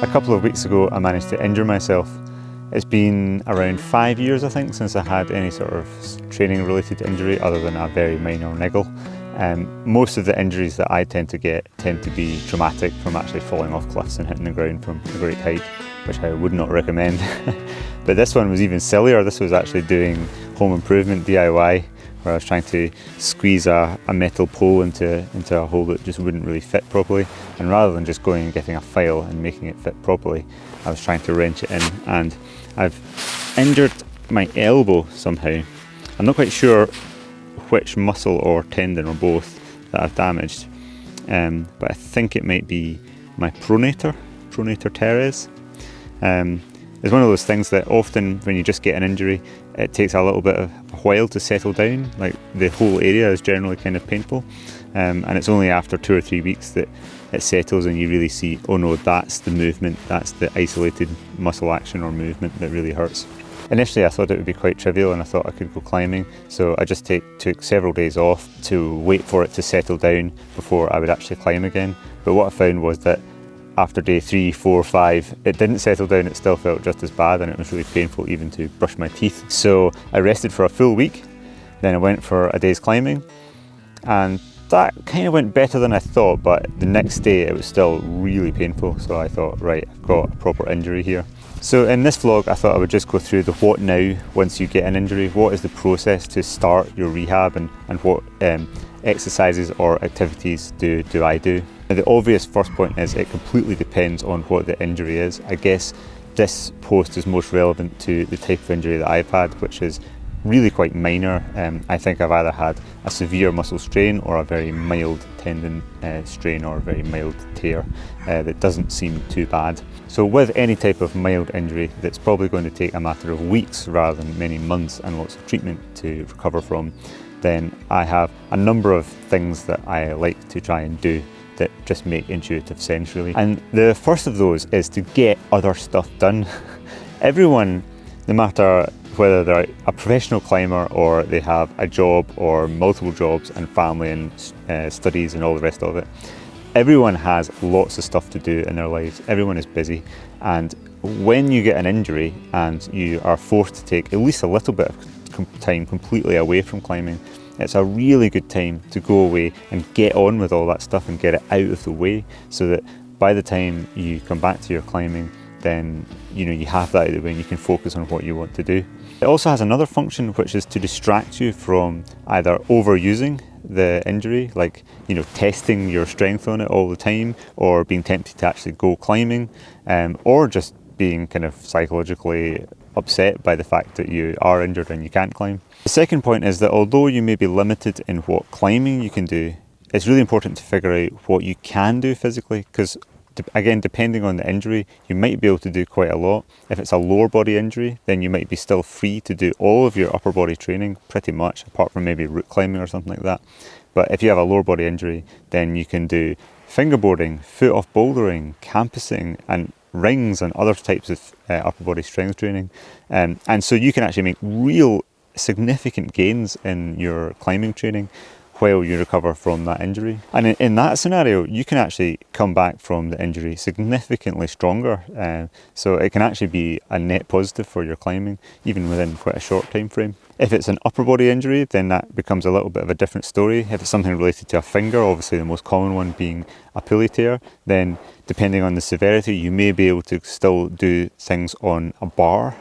couple of weeks ago I managed to injure myself. It's been around 5 years I think since I had any sort of training related injury other than a very minor niggle. Most of the injuries that I tend to get tend to be traumatic from actually falling off cliffs and hitting the ground from a great height, which I would not recommend. But this one was even sillier. This was actually doing home improvement DIY, where I was trying to squeeze a metal pole into a hole that just wouldn't really fit properly. And rather than just going and getting a file and making it fit properly, I was trying to wrench it in, and I've injured my elbow somehow. I'm not quite sure which muscle or tendon or both that I've damaged, but I think it might be my pronator teres. It's one of those things that often when you just get an injury, it takes a little bit of a while to settle down. Like the whole area is generally kind of painful, and it's only after 2 or 3 weeks that it settles and you really see, oh no, that's the movement, that's the isolated muscle action or movement that really hurts. Initially I thought it would be quite trivial and I thought I could go climbing, so I just took several days off to wait for it to settle down before I would actually climb again. But what I found was that after day 3, 4, 5, it didn't settle down, it still felt just as bad, and it was really painful even to brush my teeth. So I rested for a full week, then I went for a day's climbing, and that kind of went better than I thought, but the next day it was still really painful. So I thought, right, I've got a proper injury here. So in this vlog I thought I would just go through the what now once you get an injury. What is the process to start your rehab, and what exercises or activities do I do? Now, the obvious first point is it completely depends on what the injury is. I guess this post is most relevant to the type of injury that I've had, which is really quite minor. I think I've either had a severe muscle strain or a very mild tendon strain or a very mild tear that doesn't seem too bad. So with any type of mild injury that's probably going to take a matter of weeks rather than many months and lots of treatment to recover from, then I have a number of things that I like to try and do that just make intuitive sense really. And the first of those is to get other stuff done. Everyone, no matter whether they're a professional climber or they have a job or multiple jobs and family and studies and all the rest of it, everyone has lots of stuff to do in their lives. Everyone is busy, and when you get an injury and you are forced to take at least a little bit of time completely away from climbing, it's a really good time to go away and get on with all that stuff and get it out of the way, so that by the time you come back to your climbing, then you have that out of the way and you can focus on what you want to do. It also has another function, which is to distract you from either overusing the injury, like testing your strength on it all the time, or being tempted to actually go climbing, or just being kind of psychologically upset by the fact that you are injured and you can't climb. The second point is that although you may be limited in what climbing you can do, it's really important to figure out what you can do physically, because again, depending on the injury, you might be able to do quite a lot. If it's a lower body injury, then you might be still free to do all of your upper body training pretty much, apart from maybe route climbing or something like that. But if you have a lower body injury, then you can do fingerboarding, foot off bouldering, campusing, and rings and other types of upper body strength training. And so you can actually make real significant gains in your climbing training while you recover from that injury. And in that scenario, you can actually come back from the injury significantly stronger. So it can actually be a net positive for your climbing, even within quite a short time frame. If it's an upper body injury, then that becomes a little bit of a different story. If it's something related to a finger, obviously the most common one being a pulley tear, then depending on the severity, you may be able to still do things on a bar,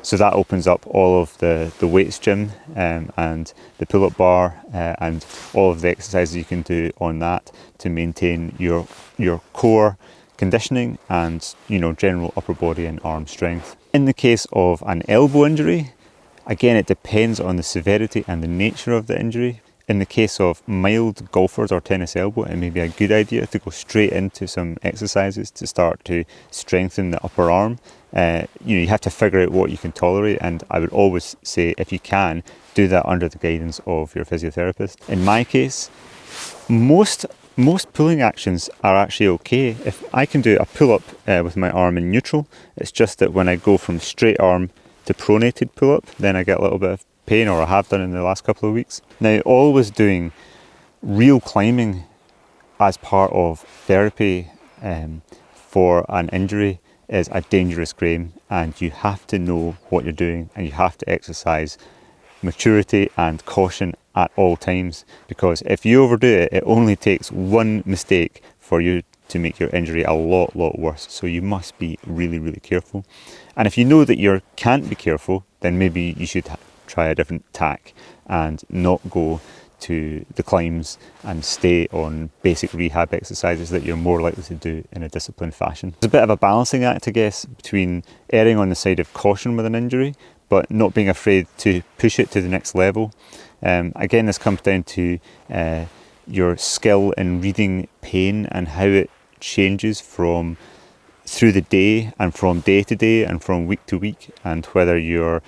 so that opens up all of the weights gym and the pull-up bar and all of the exercises you can do on that to maintain your core conditioning and general upper body and arm strength. In the case of an elbow injury, again, it depends on the severity and the nature of the injury. In the case of mild golfers or tennis elbow, it may be a good idea to go straight into some exercises to start to strengthen the upper arm. You have to figure out what you can tolerate, and I would always say, if you can, do that under the guidance of your physiotherapist. In my case, most pulling actions are actually okay. If I can do a pull-up with my arm in neutral, it's just that when I go from straight arm to pronated pull-up, then I get a little bit of pain, or I have done in the last couple of weeks. Now, always doing real climbing as part of therapy for an injury is a dangerous game, and you have to know what you're doing, and you have to exercise maturity and caution at all times, because if you overdo it, it only takes one mistake for you to make your injury a lot worse. So you must be really careful. And if you know that you can't be careful, then maybe you should try a different tack and not go to the climbs and stay on basic rehab exercises that you're more likely to do in a disciplined fashion. It's a bit of a balancing act, I guess, between erring on the side of caution with an injury but not being afraid to push it to the next level. Again, this comes down to your skill in reading pain and how it changes from through the day and from day to day and from week to week, and whether you're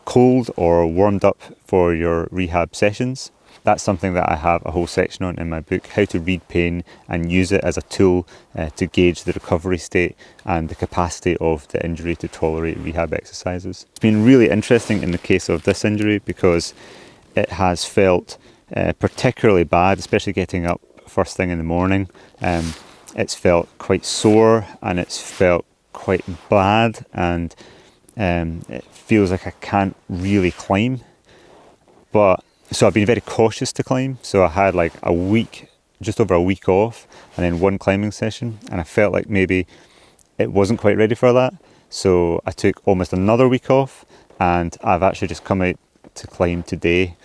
cold or warmed up for your rehab sessions. That's something that I have a whole section on in my book, how to read pain and use it as a tool to gauge the recovery state and the capacity of the injury to tolerate rehab exercises. It's been really interesting in the case of this injury because it has felt particularly bad, especially getting up first thing in the morning. It's felt quite sore and it's felt quite bad, and it feels like I can't really climb. So I've been very cautious to climb. So I had like a week, just over a week off, and then one climbing session, and I felt like maybe it wasn't quite ready for that. So I took almost another week off, and I've actually just come out to climb today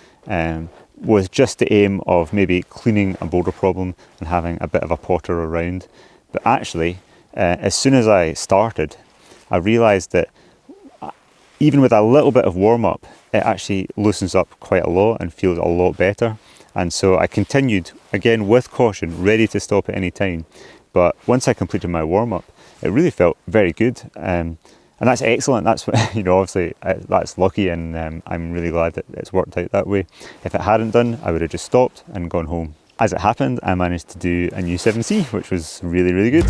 with just the aim of maybe cleaning a boulder problem and having a bit of a potter around. But actually, as soon as I started, I realised that even with a little bit of warm-up, it actually loosens up quite a lot and feels a lot better. And so I continued, again with caution, ready to stop at any time. But once I completed my warm-up, it really felt very good. And that's excellent. That's, obviously that's lucky, and I'm really glad that it's worked out that way. If it hadn't done, I would have just stopped and gone home. As it happened, I managed to do a new 7C, which was really good.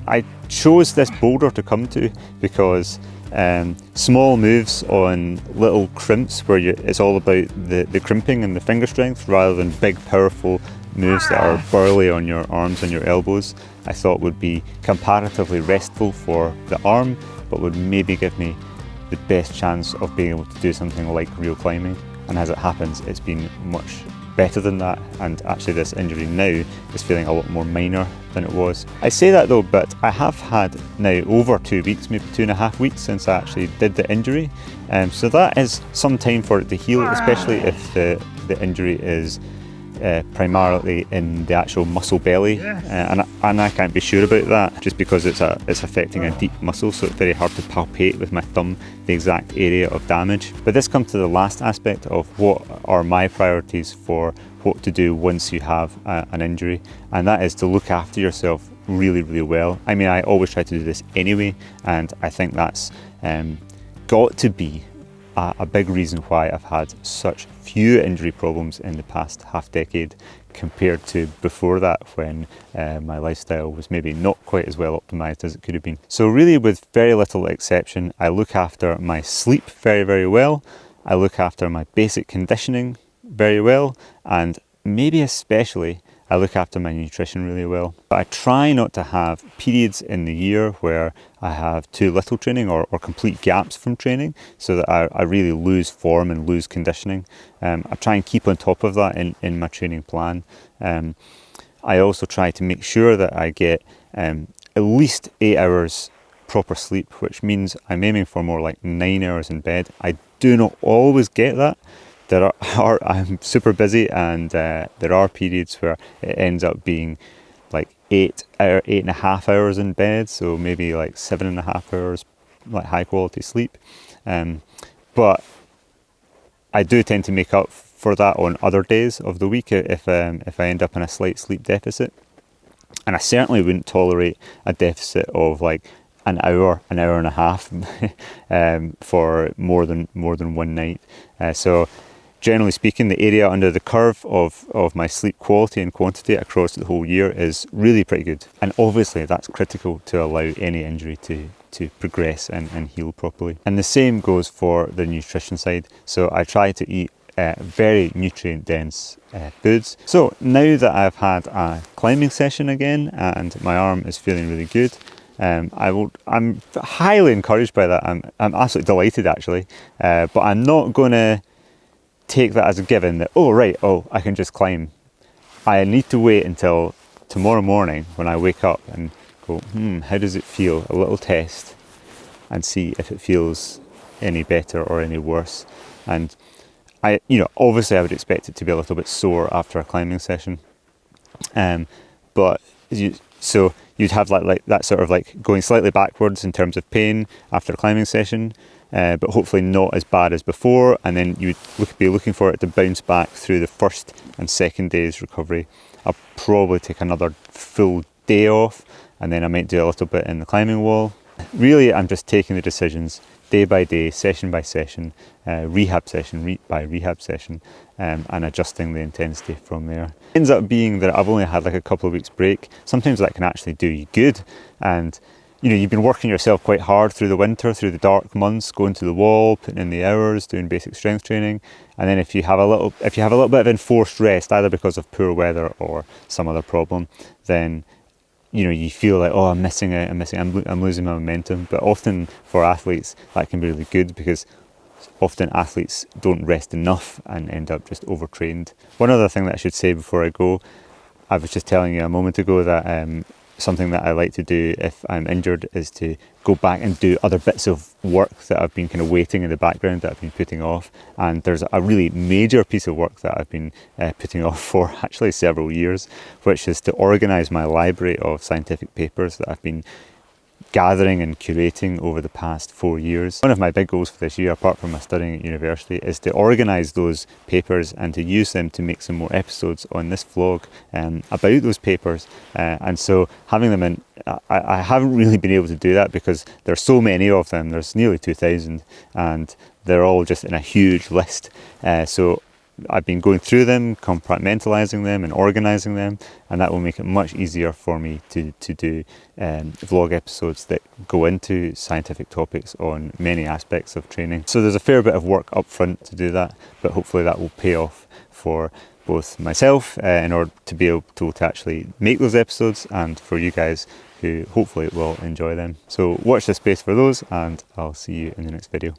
I chose this boulder to come to because small moves on little crimps where it's all about the crimping and the finger strength rather than big powerful moves that are burly on your arms and your elbows, I thought would be comparatively restful for the arm, but would maybe give me the best chance of being able to do something like real climbing. And as it happens, it's been much better than that, and actually this injury now is feeling a lot more minor than it was. I say that though, but I have had now over 2 weeks, maybe 2.5 weeks since I actually did the injury, so that is some time for it to heal, especially if the injury is primarily in the actual muscle belly, and I can't be sure about that just because it's affecting a deep muscle, so it's very hard to palpate with my thumb the exact area of damage. But this comes to the last aspect of what are my priorities for what to do once you have an injury, and that is to look after yourself really well. I mean, I always try to do this anyway, and I think that's got to be a big reason why I've had such few injury problems in the past half decade compared to before that, when my lifestyle was maybe not quite as well optimized as it could have been. So really, with very little exception, I look after my sleep very well, I look after my basic conditioning very well, and maybe especially I look after my nutrition really well. But I try not to have periods in the year where I have too little training or complete gaps from training, so that I really lose form and lose conditioning. I try and keep on top of that in my training plan. I also try to make sure that I get at least 8 hours proper sleep, which means I'm aiming for more like 9 hours in bed. I do not always get that. I'm super busy, and there are periods where it ends up being like 8.5 hours in bed, so maybe like 7.5 hours like high quality sleep. But I do tend to make up for that on other days of the week if I end up in a slight sleep deficit. And I certainly wouldn't tolerate a deficit of like an hour and a half for more than one night. So generally speaking, the area under the curve of my sleep quality and quantity across the whole year is really pretty good. And obviously that's critical to allow any injury to to progress and heal properly. And the same goes for the nutrition side. So I try to eat very nutrient dense foods. So now that I've had a climbing session again and my arm is feeling really good, I'm highly encouraged by that. I'm absolutely delighted actually, but I'm not going to take that as a given that, I can just climb. I need to wait until tomorrow morning when I wake up and go, how does it feel? A little test and see if it feels any better or any worse. And obviously I would expect it to be a little bit sore after a climbing session. So you'd have like that sort of like going slightly backwards in terms of pain after a climbing session, but hopefully not as bad as before. And then you'd be looking for it to bounce back through the first and second day's recovery. I'll probably take another full day off, and then I might do a little bit in the climbing wall. Really, I'm just taking the decisions day by day, session by session, rehab session by rehab session, and adjusting the intensity from there. It ends up being that I've only had like a couple of weeks break. Sometimes that can actually do you good, and you've been working yourself quite hard through the winter, through the dark months, going to the wall, putting in the hours, doing basic strength training, and then if you have a little bit of enforced rest, either because of poor weather or some other problem, then you feel like, I'm missing out, I'm losing my momentum. But often for athletes that can be really good, because often athletes don't rest enough and end up just overtrained. One other thing that I should say before I go, I was just telling you a moment ago that something that I like to do if I'm injured is to go back and do other bits of work that I've been kind of waiting in the background, that I've been putting off. And there's a really major piece of work that I've been putting off for actually several years, which is to organise my library of scientific papers that I've been gathering and curating over the past 4 years. One of my big goals for this year, apart from my studying at university, is to organise those papers and to use them to make some more episodes on this vlog about those papers. And so having them in, I haven't really been able to do that because there's so many of them. There's nearly 2,000 and they're all just in a huge list. So I've been going through them, compartmentalising them and organising them, and that will make it much easier for me to do vlog episodes that go into scientific topics on many aspects of training. So there's a fair bit of work up front to do that, but hopefully that will pay off for both myself in order to be able to actually make those episodes, and for you guys who hopefully will enjoy them. So watch this space for those, and I'll see you in the next video.